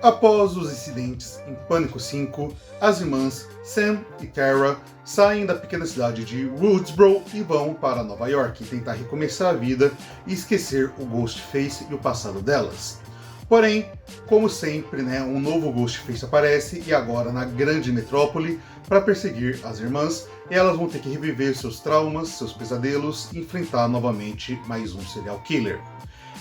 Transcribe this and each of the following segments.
Após os incidentes em Pânico 5, as irmãs Sam e Tara saem da pequena cidade de Woodsboro e vão para Nova York tentar recomeçar a vida e esquecer o Ghostface e o passado delas. Porém, como sempre, um novo Ghostface aparece e agora na grande metrópole para perseguir as irmãs, e elas vão ter que reviver seus traumas, seus pesadelos e enfrentar novamente mais um serial killer.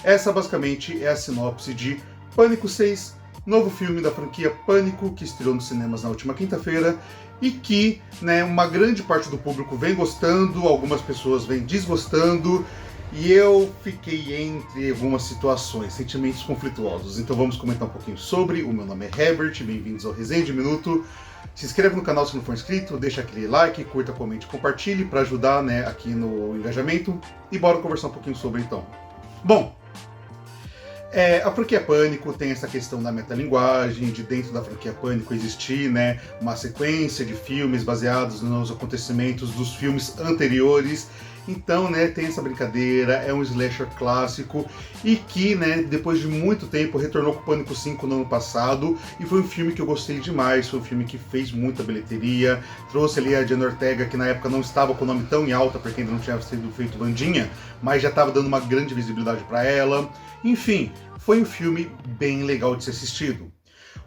Essa basicamente é a sinopse de Pânico 6, novo filme da franquia Pânico que estreou nos cinemas na última quinta-feira e que uma grande parte do público vem gostando, algumas pessoas vêm desgostando, e eu fiquei entre algumas situações, sentimentos conflituosos. Então vamos comentar um pouquinho sobre. O meu nome é Herbert, bem-vindos ao Resenha de Minuto. Se inscreve no canal se não for inscrito, deixa aquele like, curta, comente, compartilhe para ajudar aqui no engajamento. E bora conversar um pouquinho sobre então. Bom, a franquia Pânico tem essa questão da metalinguagem, de dentro da franquia Pânico existir uma sequência de filmes baseados nos acontecimentos dos filmes anteriores. Então, tem essa brincadeira, é um slasher clássico e que, depois de muito tempo, retornou com o Pânico 5 no ano passado e foi um filme que eu gostei demais, foi um filme que fez muita bilheteria, trouxe ali a Jenna Ortega, que na época não estava com o nome tão em alta, porque ainda não tinha sido feito Wandinha, mas já estava dando uma grande visibilidade para ela. Enfim, foi um filme bem legal de ser assistido.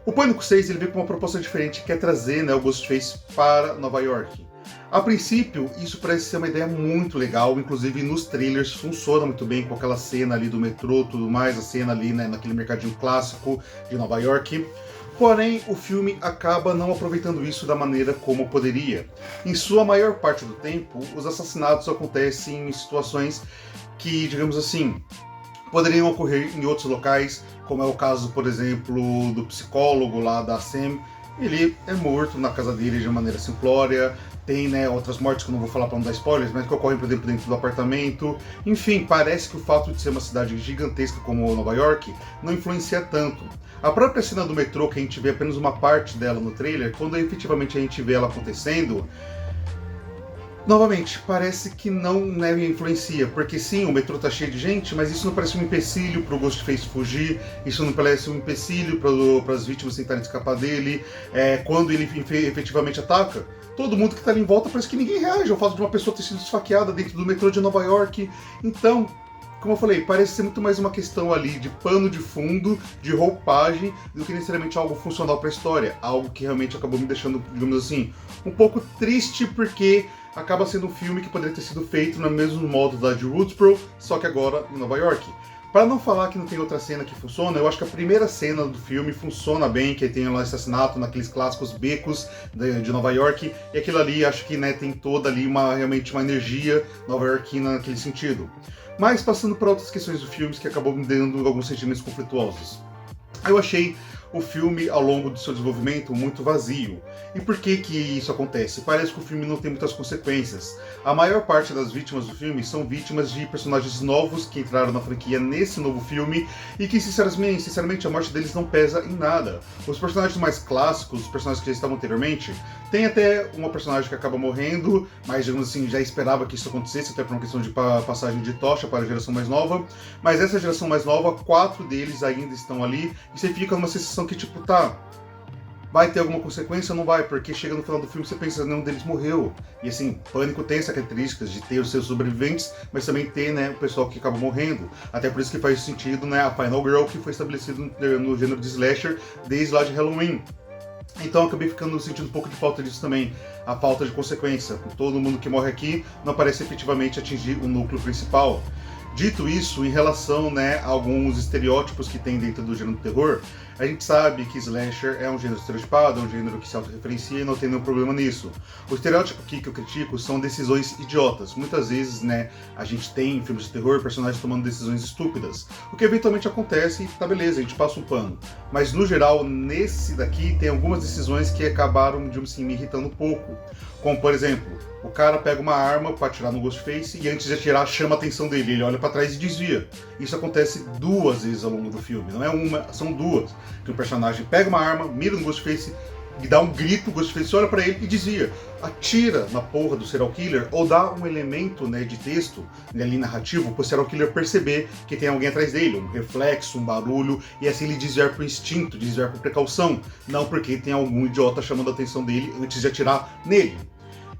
O Pânico 6 ele veio com uma proposta diferente, que é trazer o Ghostface para Nova York. A princípio, isso parece ser uma ideia muito legal, inclusive nos trailers funciona muito bem com aquela cena ali do metrô, tudo mais, a cena ali naquele mercadinho clássico de Nova York. Porém, o filme acaba não aproveitando isso da maneira como poderia. Em sua maior parte do tempo, os assassinatos acontecem em situações que, digamos assim, poderiam ocorrer em outros locais, como é o caso, por exemplo, do psicólogo lá da Sam. Ele é morto na casa dele de maneira simplória. Tem outras mortes que eu não vou falar para não dar spoilers, mas que ocorrem, por exemplo, dentro do apartamento. Enfim, parece que o fato de ser uma cidade gigantesca como Nova York não influencia tanto. A própria cena do metrô, que a gente vê apenas uma parte dela no trailer, quando efetivamente a gente vê ela acontecendo, novamente, parece que não influencia, porque sim, o metrô tá cheio de gente, mas isso não parece um empecilho para o Ghostface fugir, isso não parece um empecilho para as vítimas tentarem escapar dele. Quando ele efetivamente ataca, todo mundo que tá ali em volta parece que ninguém reage ao fato de uma pessoa ter sido esfaqueada dentro do metrô de Nova York. Então, como eu falei, parece ser muito mais uma questão ali de pano de fundo, de roupagem, do que necessariamente algo funcional para a história. Algo que realmente acabou me deixando, digamos assim, um pouco triste, porque acaba sendo um filme que poderia ter sido feito no mesmo modo da de Woodsboro, só que agora em Nova York. Para não falar que não tem outra cena que funciona, eu acho que a primeira cena do filme funciona bem, que tem lá esse assassinato naqueles clássicos becos de Nova York, e aquilo ali acho que tem toda ali realmente uma energia nova-iorquina naquele sentido. Mas passando para outras questões do filme que acabou me dando alguns sentimentos conflituosos. Eu achei o filme, ao longo do seu desenvolvimento, muito vazio. E por que isso acontece? Parece que o filme não tem muitas consequências. A maior parte das vítimas do filme são vítimas de personagens novos que entraram na franquia nesse novo filme e que, sinceramente, a morte deles não pesa em nada. Os personagens mais clássicos, os personagens que já estavam anteriormente, tem até uma personagem que acaba morrendo, mas, digamos assim, já esperava que isso acontecesse, até por uma questão de passagem de tocha para a geração mais nova. Mas essa geração mais nova, 4 deles ainda estão ali, e você fica numa sensação que, vai ter alguma consequência ou não vai? Porque chega no final do filme e você pensa, nenhum deles morreu. E assim, Pânico tem essa característica de ter os seus sobreviventes, mas também ter o pessoal que acaba morrendo. Até por isso que faz sentido a Final Girl, que foi estabelecido no gênero de slasher desde lá de Halloween. Então eu acabei sentindo um pouco de falta disso também, a falta de consequência. Todo mundo que morre aqui não parece efetivamente atingir o núcleo principal. Dito isso, em relação a alguns estereótipos que tem dentro do gênero do terror, a gente sabe que slasher é um gênero estereotipado, é um gênero que se autorreferencia e não tem nenhum problema nisso. O estereótipo aqui que eu critico são decisões idiotas. Muitas vezes, a gente tem em filmes de terror personagens tomando decisões estúpidas, o que eventualmente acontece e tá beleza, a gente passa um pano. Mas no geral, nesse daqui, tem algumas decisões que acabaram, digamos assim, me irritando um pouco. Como, por exemplo, o cara pega uma arma para atirar no Ghostface e antes de atirar chama a atenção dele, ele olha para trás e desvia. Isso acontece 2 vezes ao longo do filme, não é uma, são 2. Que o personagem pega uma arma, mira no Ghostface, dá um grito, o Ghostface olha pra ele e dizia: atira na porra do serial killer, ou dá um elemento, né, de texto, né, ali narrativo, pro serial killer perceber que tem alguém atrás dele, um reflexo, um barulho, e assim ele desviar por instinto, desviar por precaução, não porque tem algum idiota chamando a atenção dele antes de atirar nele.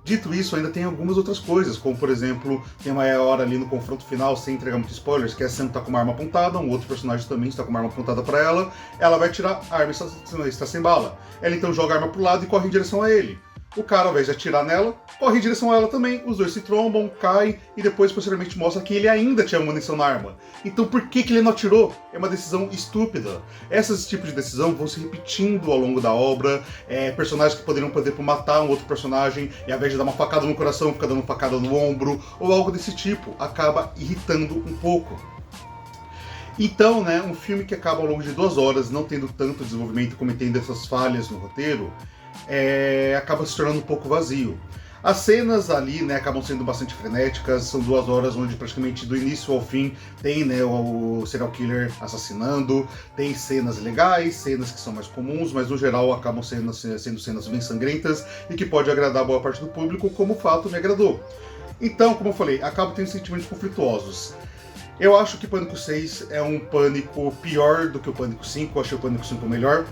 Dito isso, ainda tem algumas outras coisas, como por exemplo, tem uma hora ali no confronto final, sem entregar muitos spoilers, que a Sam tá com uma arma apontada, um outro personagem também está com uma arma apontada pra ela vai tirar, a arma está sem bala. Ela então joga a arma pro lado e corre em direção a ele. O cara, ao invés de atirar nela, corre em direção a ela também, os dois se trombam, caem, e depois posteriormente mostra que ele ainda tinha munição na arma. Então por que ele não atirou? É uma decisão estúpida. Esses tipos de decisão vão se repetindo ao longo da obra, personagens que poderiam poder matar um outro personagem, e ao invés de dar uma facada no coração, fica dando uma facada no ombro, ou algo desse tipo, acaba irritando um pouco. Então, né, um filme que acaba ao longo de 2 horas, não tendo tanto desenvolvimento, cometendo essas falhas no roteiro, acaba se tornando um pouco vazio. As cenas ali, né, acabam sendo bastante frenéticas, são 2 horas onde praticamente do início ao fim tem, né, o serial killer assassinando, tem cenas legais, cenas que são mais comuns, mas no geral acabam sendo cenas bem sangrentas e que pode agradar boa parte do público, como o fato me agradou. Então, como eu falei, acabo tendo sentimentos conflituosos. Eu acho que Pânico 6 é um Pânico pior do que o Pânico 5, eu achei o Pânico 5 melhor.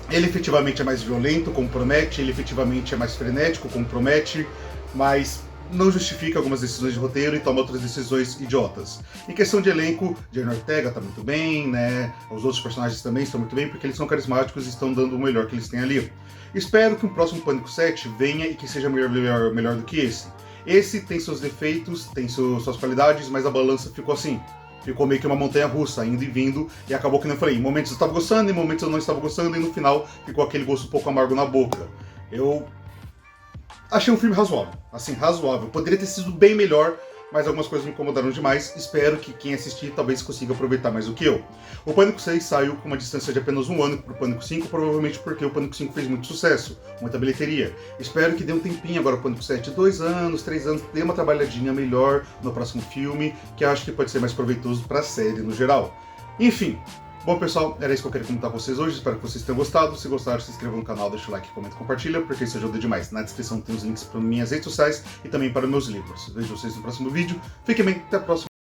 Ele efetivamente é mais violento, como promete, ele efetivamente é mais frenético, como promete, mas não justifica algumas decisões de roteiro e toma outras decisões idiotas. Em questão de elenco, Jenna Ortega tá muito bem, né? Os outros personagens também estão muito bem, porque eles são carismáticos e estão dando o melhor que eles têm ali. Espero que um próximo Pânico 7 venha e que seja melhor do que esse. Esse tem seus defeitos, tem suas qualidades, mas a balança ficou assim. Ficou meio que uma montanha russa, indo e vindo, e acabou que, nem eu falei, em momentos eu estava gostando, em momentos eu não estava gostando, e no final ficou aquele gosto um pouco amargo na boca. Eu achei um filme razoável, assim, razoável. Poderia ter sido bem melhor, mas algumas coisas me incomodaram demais. Espero que quem assistir talvez consiga aproveitar mais do que eu. O Pânico 6 saiu com uma distância de apenas 1 ano pro Pânico 5, provavelmente porque o Pânico 5 fez muito sucesso, muita bilheteria. Espero que dê um tempinho agora o Pânico 7, 2 anos, 3 anos, dê uma trabalhadinha melhor no próximo filme, que eu acho que pode ser mais proveitoso pra série no geral. Enfim. Bom, pessoal, era isso que eu queria comentar com vocês hoje. Espero que vocês tenham gostado. Se gostaram, se inscreva no canal, deixa o like, comenta e compartilha, porque isso ajuda demais. Na descrição tem os links para minhas redes sociais e também para meus livros. Vejo vocês no próximo vídeo. Fiquem bem, até a próxima.